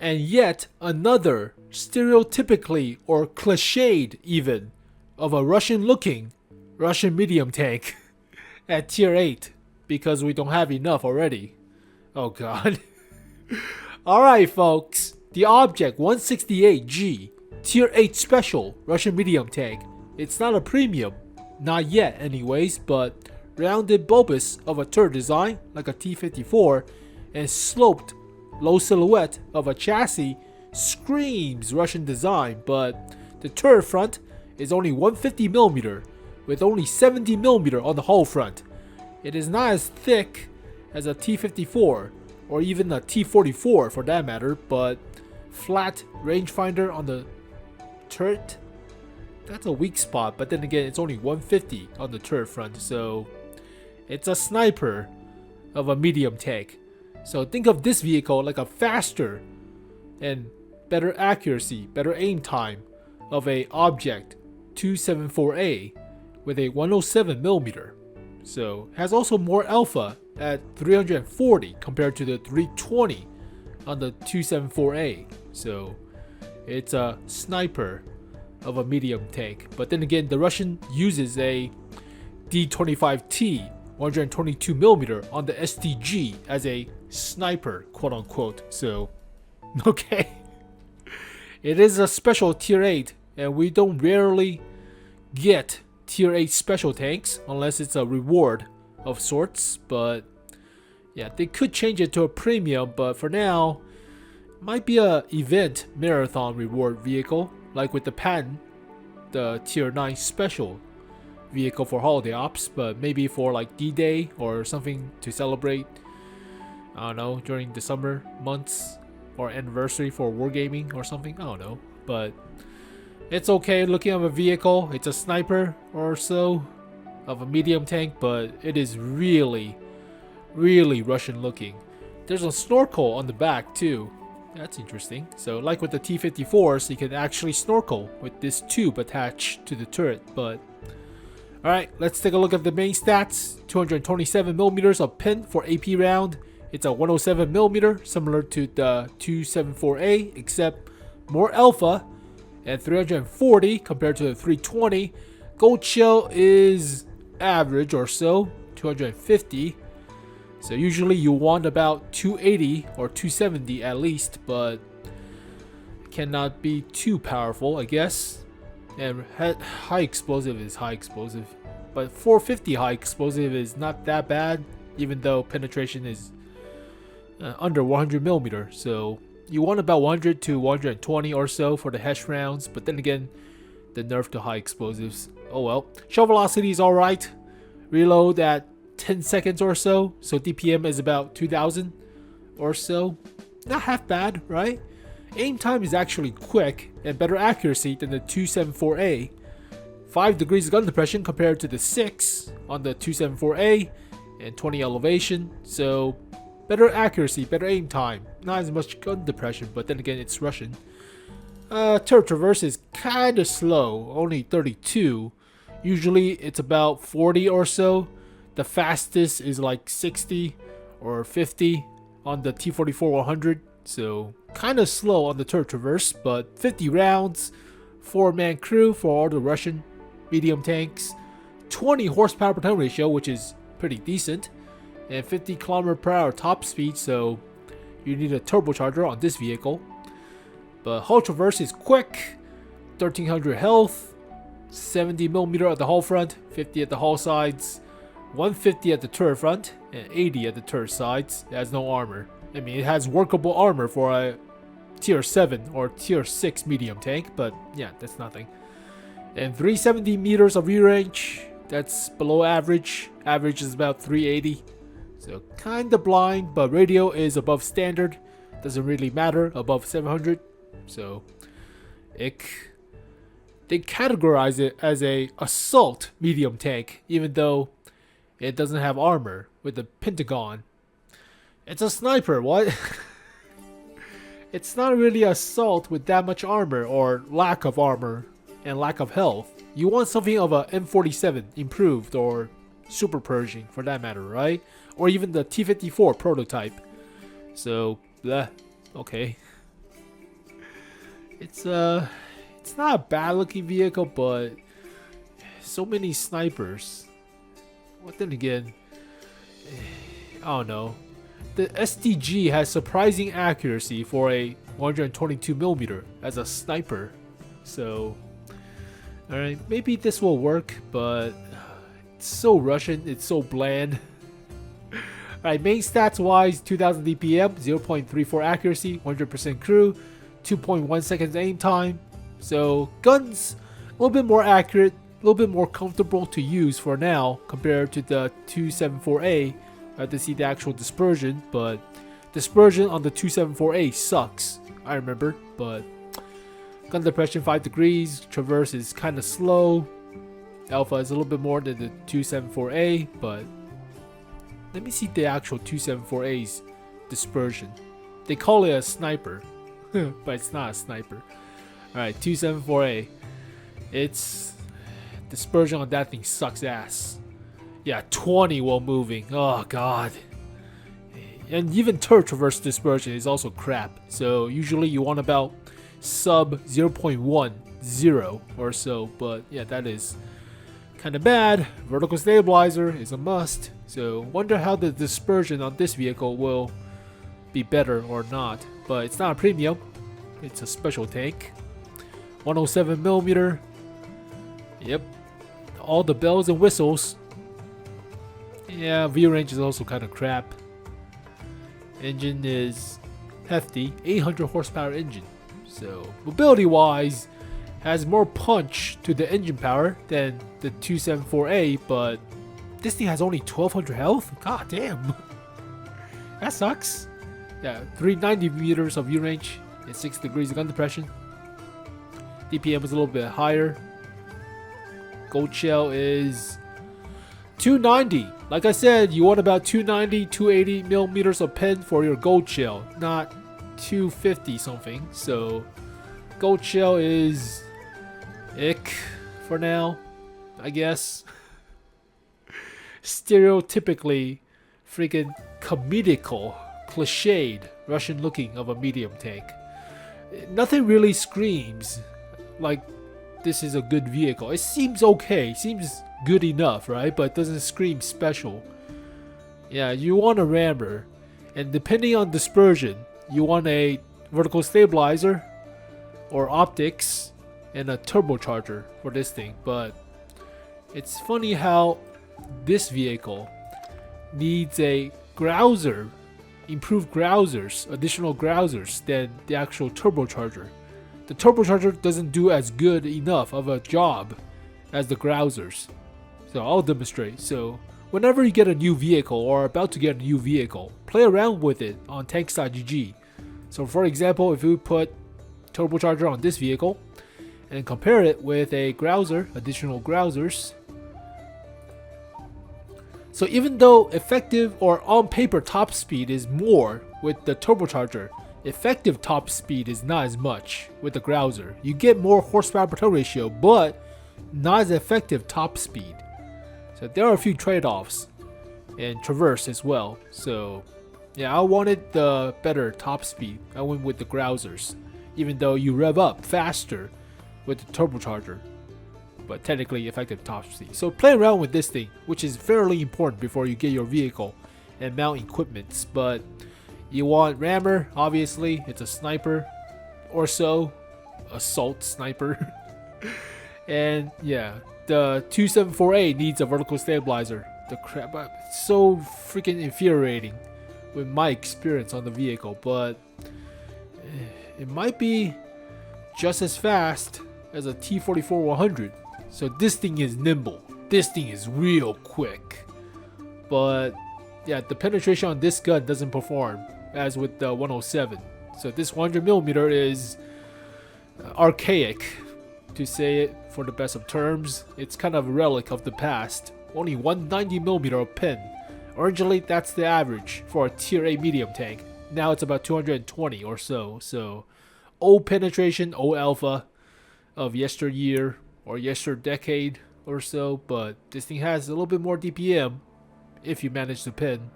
And yet another, stereotypically or cliched even, of a Russian-looking Russian medium tank at tier 8 because we don't have enough already. Oh god. Alright folks, the Object 168G, tier 8 special Russian medium tank. It's not a premium, not yet anyways, but rounded bulbous of a turret design like a T-54 and sloped low silhouette of a chassis screams Russian design, but the turret front is only 150mm with only 70mm on the hull front. It is not as thick as a T-54 or even a T-44 for that matter, but flat rangefinder on the turret, that's a weak spot, but then again it's only 150 on the turret front, so it's a sniper of a medium tank. So think of this vehicle like a faster and better accuracy, better aim time of a Object 274A with a 107mm. So has also more alpha at 340 compared to the 320 on the 274A. So it's a sniper of a medium tank. But then again, the Russian uses a D25T 122mm on the STG as a sniper, quote unquote. So, okay. It is a special tier 8, and we don't rarely get tier 8 special tanks unless it's a reward of sorts. But yeah, they could change it to a premium, but for now, might be a event marathon reward vehicle, like with the Patton, the tier 9 special vehicle for holiday ops, but maybe for like D-Day or something to celebrate, I don't know, during the summer months or anniversary for wargaming or something, I don't know. But it's okay looking at a vehicle. It's a sniper or so of a medium tank, but it is really Russian looking. There's a snorkel on the back too. That's interesting. So like with the T-54s, you can actually snorkel with this tube attached to the turret. But alright, let's take a look at the main stats. 227mm of pin for AP round. It's a 107mm, similar to the 274A, except more alpha, and 340 compared to the 320. Gold shell is average or so, 250. So usually you want about 280 or 270 at least, but cannot be too powerful, I guess. And high explosive is high explosive, but 450 high explosive is not that bad, even though penetration is under 100mm. So you want about 100 to 120 or so for the HESH rounds, but then again, the nerf to high explosives. Oh well. Shell velocity is alright. Reload at 10 seconds or so, so DPM is about 2000 or so. Not half bad, right? Aim time is actually quick and better accuracy than the 274A. 5 degrees gun depression compared to the 6 on the 274A, and 20 elevation, so better accuracy, better aim time. Not as much gun depression, but then again it's Russian. Turret traverse is kinda slow, only 32. Usually it's about 40 or so. The fastest is like 60 or 50 on the T-44-100, so kind of slow on the turret traverse, but 50 rounds, 4-man crew for all the Russian medium tanks, 20 horsepower per ton ratio, which is pretty decent, and 50 km/h top speed, so you need a turbocharger on this vehicle. But hull traverse is quick, 1300 health, 70mm at the hull front, 50 at the hull sides, 150 at the turret front, and 80 at the turret sides. It has no armor. I mean, it has workable armor for a tier 7 or tier 6 medium tank, but yeah, that's nothing. And 370 meters of view range, that's below average. Average is about 380. So kinda blind, but radio is above standard. Doesn't really matter, above 700. So they categorize it as a assault medium tank, even though it doesn't have armor with the pentagon. It's a sniper, what? It's not really assault with that much armor or lack of armor and lack of health. You want something of a M47 improved or Super Pershing for that matter, right? Or even the T-54 prototype. So, bleh, okay. It's not a bad looking vehicle, but so many snipers. Well, then again, I don't know. The STG has surprising accuracy for a 122mm as a sniper. So, alright, maybe this will work, but it's so Russian, it's so bland. Alright, main stats wise, 2000 DPM, 0.34 accuracy, 100% crew, 2.1 seconds aim time. So, guns, a little bit more accurate, a little bit more comfortable to use for now compared to the 274A. I have to see the actual dispersion, but dispersion on the 274A sucks, I remember, but gun depression 5 degrees, traverse is kind of slow, alpha is a little bit more than the 274A, but let me see the actual 274A's dispersion. They call it a sniper, but it's not a sniper. Alright, 274A, its dispersion on that thing sucks ass. Yeah, 20 while moving. Oh god. And even turret traverse dispersion is also crap. So usually you want about sub 0.10 or so. But yeah, that is kind of bad. Vertical stabilizer is a must. So wonder how the dispersion on this vehicle will be better or not. But it's not a premium. It's a special tank. 107mm. Yep. All the bells and whistles. Yeah, view range is also kind of crap. Engine is hefty, 800 horsepower engine. So mobility wise, has more punch to the engine power than the 274A, but this thing has only 1200 health? God damn. That sucks. Yeah, 390 meters of view range and 6 degrees of gun depression. DPM is a little bit higher. Gold shell is 290. Like I said, you want about 290, 280 millimeters of pen for your gold shell, not 250 something. So gold shell is ick for now, I guess. Stereotypically freaking comedical, cliched Russian looking of a medium tank. Nothing really screams like this is a good vehicle. It seems okay, seems good enough, right? But it doesn't scream special. Yeah, you want a rammer, and depending on dispersion, you want a vertical stabilizer or optics and a turbocharger for this thing. But it's funny how this vehicle needs a grouser, improved grousers, additional grousers than the actual turbocharger. The turbocharger doesn't do as good enough of a job as the grousers. So I'll demonstrate. So whenever you get a new vehicle or are about to get a new vehicle, play around with it on tanks.gg. So for example, if you put turbocharger on this vehicle and compare it with a grouser, additional grousers. So even though effective or on paper top speed is more with the turbocharger, effective top speed is not as much with the grouser. You get more horsepower per turn ratio, but not as effective top speed. So there are a few trade-offs, and traverse as well. So yeah, I wanted the better top speed. I went with the grousers, even though you rev up faster with the turbocharger, but technically effective top speed. So play around with this thing, which is fairly important before you get your vehicle and mount equipments. But you want rammer, obviously, it's a sniper or so, assault sniper. And yeah, the 274A needs a vertical stabilizer. The crap, it's so freaking infuriating with my experience on the vehicle, but it might be just as fast as a T-44-100. So this thing is nimble. This thing is real quick. But yeah, the penetration on this gun doesn't perform as with the 107. So this 100mm is archaic, to say it for the best of terms. It's kind of a relic of the past. Only 190mm of pen. Originally, that's the average for a tier A medium tank. Now it's about 220 or so. So old penetration, old alpha of yesteryear or yesterdecade or so. But this thing has a little bit more DPM if you manage to pen.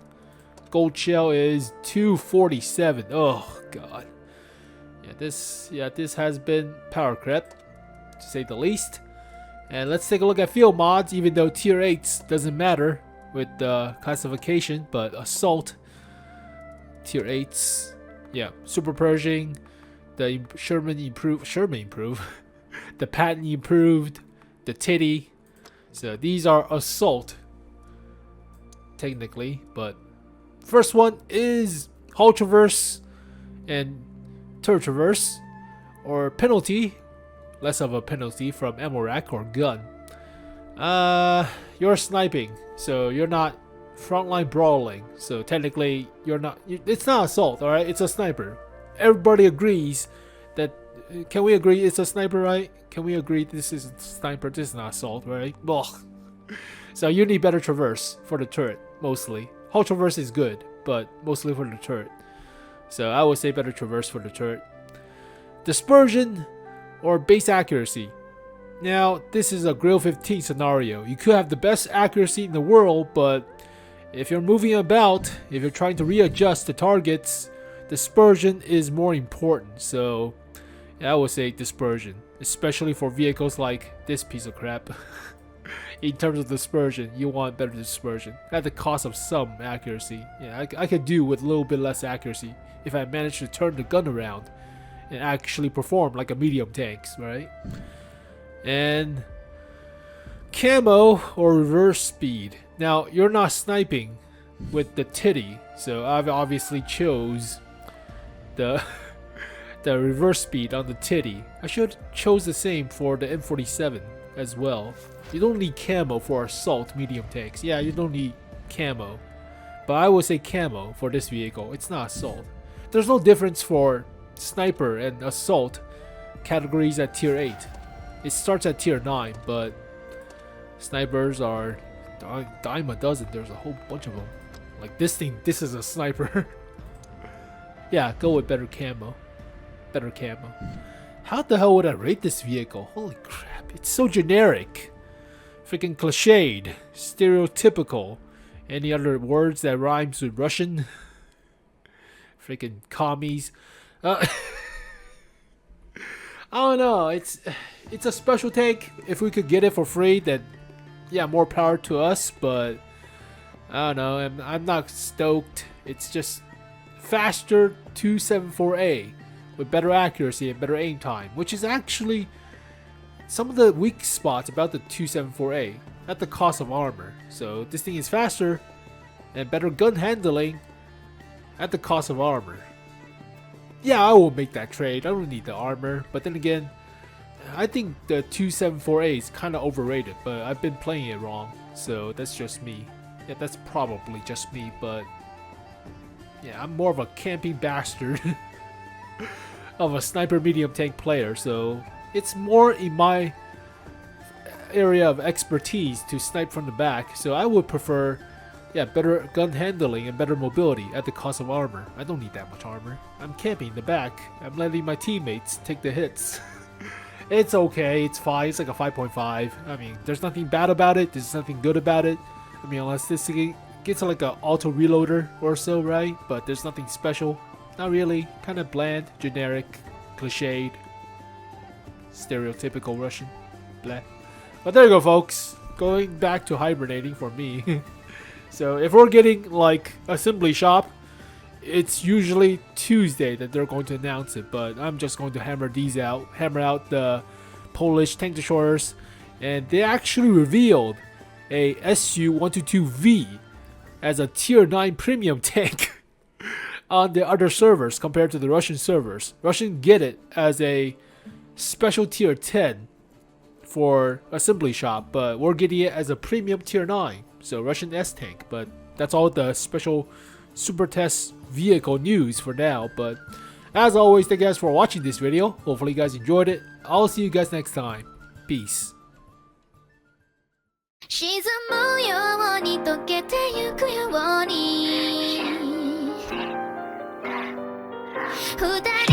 Gold shell is 247. Oh god. This has been power crept, to say the least. And let's take a look at field mods, even though tier 8s doesn't matter with the classification, but assault tier 8s, yeah, super Pershing, the Sherman improved, the Patton improved, the Titty. So these are assault technically, but first one is hull traverse and turret traverse, or penalty, less of a penalty from ammo rack or gun. You're sniping, so you're not frontline brawling, so technically it's not assault, all right? It's a sniper. Everybody agrees that. Can we agree it's a sniper, right? Can we agree this is a sniper? This is not assault, right? Ugh. So you need better traverse for the turret, mostly. Hull traverse is good, but mostly for the turret. So I would say better traverse for the turret. Dispersion or base accuracy. Now, this is a Grill 15 scenario. You could have the best accuracy in the world, but if you're moving about, if you're trying to readjust the targets, dispersion is more important. So yeah, I would say dispersion, especially for vehicles like this piece of crap. In terms of dispersion, you want better dispersion at the cost of some accuracy. Yeah, I could do with a little bit less accuracy if I manage to turn the gun around and actually perform like a medium tanks, right? And camo or reverse speed. Now, you're not sniping with the Titty, so I've obviously chose the the reverse speed on the Titty. I should chose the same for the M47 as well. You don't need camo for assault medium tanks. Yeah, you don't need camo, but I would say camo for this vehicle. It's not assault. There's no difference for sniper and assault categories at tier 8. It starts at tier 9, but snipers are dime a dozen. There's a whole bunch of them. Like this thing, this is a sniper. Yeah, go with better camo. Better camo. How the hell would I rate this vehicle? Holy crap, it's so generic. Freaking cliched, stereotypical. Any other words that rhymes with Russian? Freaking commies. I don't know. It's a special tank. If we could get it for free, then yeah, more power to us. But I don't know. I'm not stoked. It's just faster 274A with better accuracy and better aim time, which is actually some of the weak spots about the 274A at the cost of armor. So this thing is faster and better gun handling at the cost of armor. Yeah, I will make that trade. I don't need the armor, but then again, I think the 274A is kind of overrated, but I've been playing it wrong, so that's just me. Yeah, that's probably just me, but yeah, I'm more of a camping bastard of a sniper medium tank player, so it's more in my area of expertise to snipe from the back, so I would prefer better gun handling and better mobility at the cost of armor. I don't need that much armor. I'm camping in the back. I'm letting my teammates take the hits. It's okay, it's fine, it's like a 5.5. I mean, there's nothing bad about it, there's nothing good about it. I mean, unless this thing gets like an auto reloader or so, right? But there's nothing special. Not really. Kind of bland, generic, cliched, stereotypical Russian. Blah. But there you go, folks. Going back to hibernating for me. So if we're getting like assembly shop, it's usually Tuesday that they're going to announce it. But I'm just going to hammer out the Polish tank destroyers, and they actually revealed a Su-122V as a tier 9 premium tank on the other servers compared to the Russian servers. Russian get it as a special tier 10 for assembly shop, but we're getting it as a premium tier 9, so Russian S tank. But that's all the special Supertest vehicle news for now. But as always, thank you guys for watching this video. Hopefully you guys enjoyed it. I'll see you guys next time. Peace. 沈むように溶けてゆくように二人